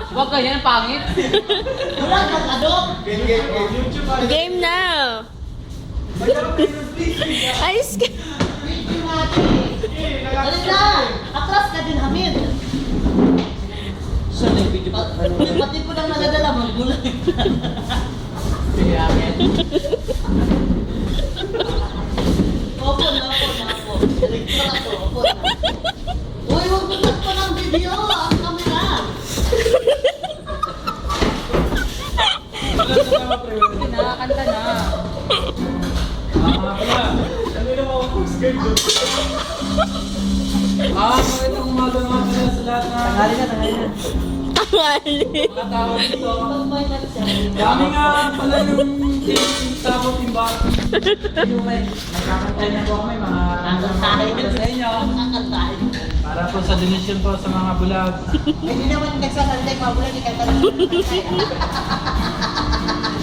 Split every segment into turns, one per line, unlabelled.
Huwag ganyan, pangit.
Wala kang ano?
Game na. Ayos ka.
Dali na! Atras ka din, Hamid. Pati ko lang nagadala, magulat. Opo na. Direktor ako, opo na. Uy, huwag mo pa ng video, ang kamera.
Nakakanta na.
Magandang umaga mga pala sa lahat na
Tanghali na.
Tangali.
katawag dito.
Pag-boy na siya.
Kami nga pala yung takot timba. Yung may nakakantay na po kami mga
Kakantahin.
sa inyo.
Kakantahin.
Para po sa donation po sa mga bulag.
Hindi naman nagsasalita yung mabulan, di kanta lang.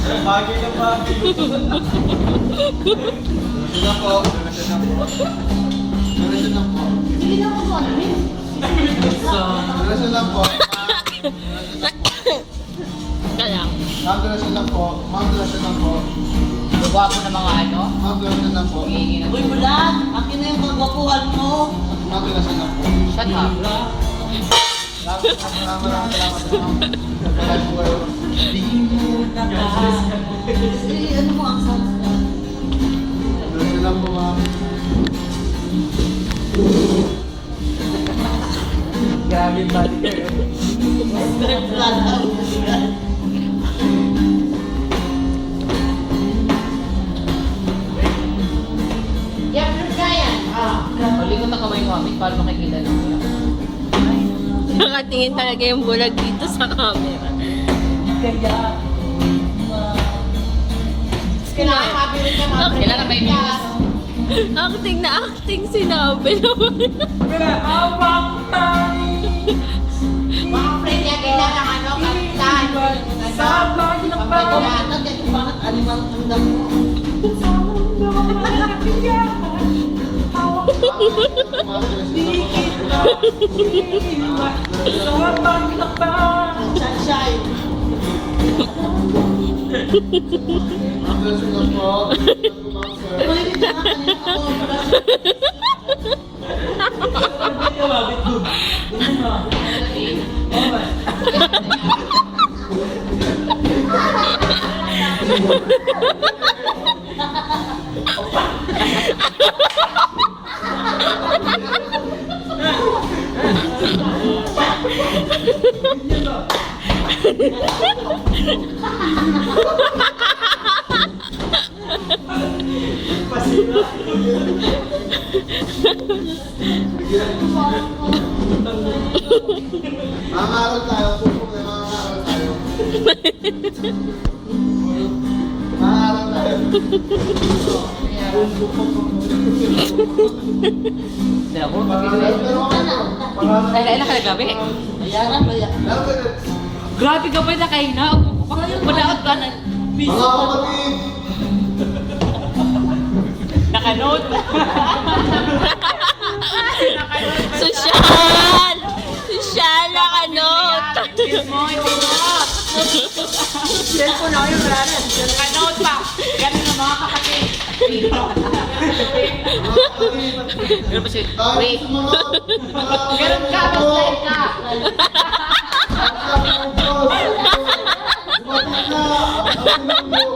Bagay na bagay.
Donation lang po.
Sige na mo, Hamid.
So,
Donation lang po.
Kaya.
Ma'am, donation lang po. Ma'am, donation lang po.
Gwapo na mga ano.
Ma'am, donation lang po.
Hihingi na.
Uy, bulan, akin na yung kagwapuhan mo.
Ma'am, donation lang po.
Shut up.
Maraming salamat po, ma'am. Wala po kayo.
Kasi ano mo ang sounds niya?
Donation lang po, ma'am.
grabe yung body care.
Malikot ang kamay mo, Amit. Paano makikita lang sila?
Nakatingin talaga yung bulag dito sa camera.
Kailangan mabili ka mga
Kailangan may news.
Acting na acting sinabi naman.
Mga friend niya, kailangan ano, kantan. Pagkakatag, yung bakit animal tundang mo. Sunshine.
Ma'am, donation lang po. Ma'am, sir.
Uy, hindi na kanina ako.
Mangangaral tayo. Pupok na mangangaral tayo. Mangangaral tayo.
Sila ko, pag-iwin. Kailan ka nagabi?
Bayaran, bayaran.
Grabe ka ba na kayo na? Panaot ka na.
Mga kapatid,
Nakanote.
Sosyal! Sosyal na kanot!
Cellphone na kayo, wala na.
Nakanote pa. Ganun na mga kapatid. Meron ba siya?
tayo
Wait.
sa mga...
Meron ka, mag-slide ka.
Dumating na! Ang mundo!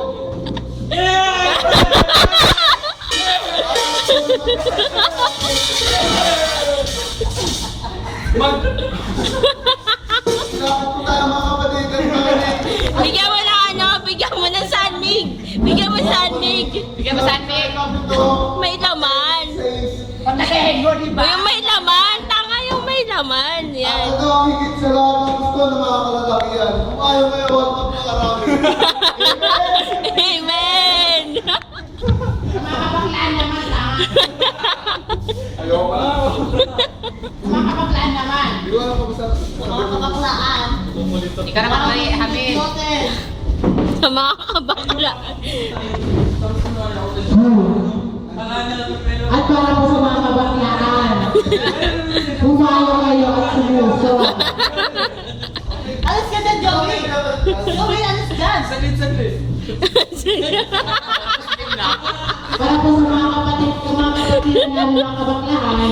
Sinapot ko tayo mga kapatid. Ganun na rin.
Bigyan mo ng ano, bigyan mo ng sandig! Bigyan mo sandig!
Bigyan mo saan, Nick?
May laman!
Patahin mo, di
O yung may laman! Tanga yung may laman! Yan!
Ako daw ang higit sa lahat ng gusto ng mga kalalaki yan. Kung ayaw ngayon, magpakarami.
Amen!
Makakapaglaan naman, tanga.
Ayaw ka na.
Makakapaglaan naman.
Hindi ko alam kung saan.
Makakapaglaan.
Ikaw naman, Mari, Hamid.
Hotel.
Sa mga kabakla.
At para po sa mga kabaklaan, pumayo kayo at sumuso.
saglit.
Para po sa mga kapatid na mga kabaklaan,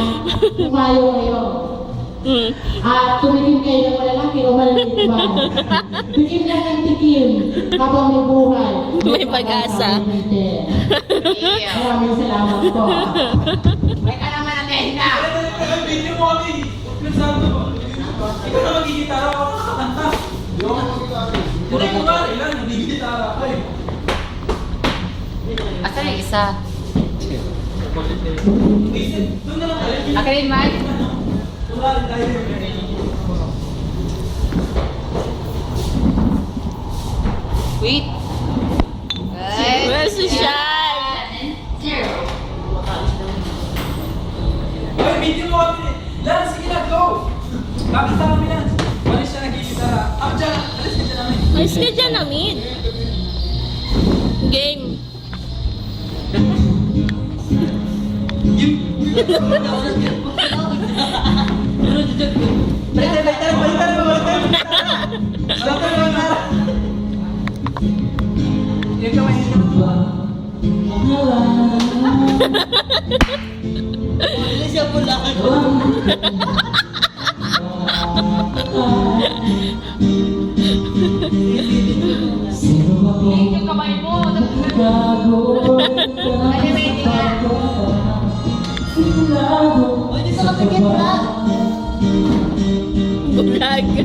pumayo kayo. At tumigil kayo ng malalaki o malaliit ba? Tikim lang ng tikim habang may buhay.
May pag-asa.
Maraming salamat po.
May kalaman na Tehna.
Video mo kami. Ikaw na magigitara ako nakakanta. Hindi ko nga ilan, nagigitara ka eh.
Asan yung isa?
Doon na lang tayo.
Akin yung mic?
Tumali tayo.
Wait.
Where's the shot?
Ay, video mo kami. Lance, sige na, go! Kakita kami yan. Walis siya nagigitara. Diyan, alis ka dyan namin.
Mas ka dyan na mid. Game.
Hindi siya pula.
Yung kamay mo.
Pwede sa kapigit na.
Bulaga.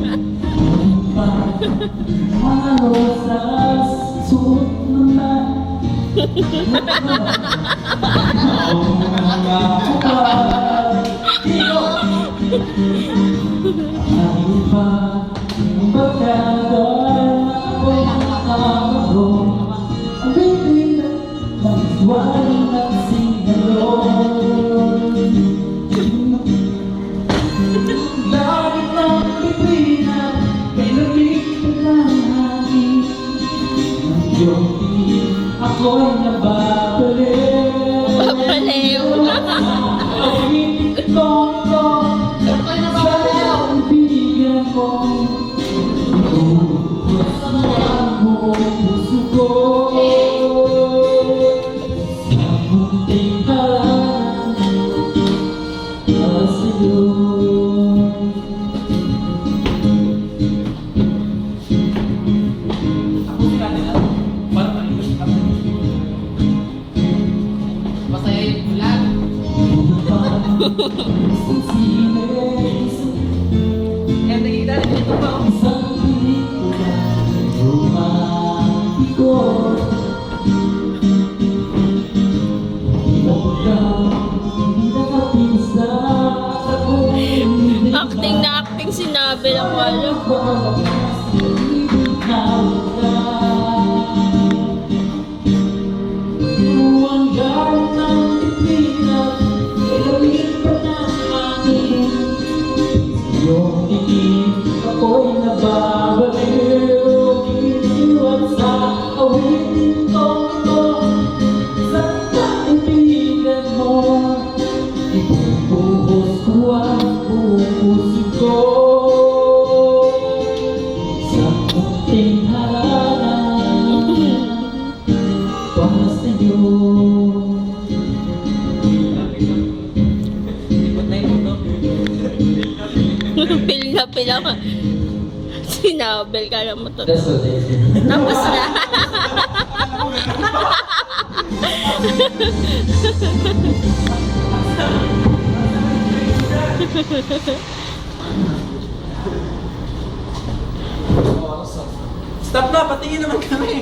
Ako'y nababaliw.
Papalew.
Ako'y nababalaw.
Bigyan mo ang buong puso ko. Sa munting halaman para sa'yo. Ako si kanila. Parang malimus kami.
Masaya yung bulag.
Kaya nagigitara dito pa ako.
Acting na acting si Nabel ang wala.
Yung tikim ako'y nababaliw. Iniwan sa awitin ko. Sa kaibigan mo, ibubuhos ko ang buong puso ko. Sa munting halaman para sa'yo.
Pil na. Si Nabel ka na matuto. Tapos na.
Stop na, patingin naman kami.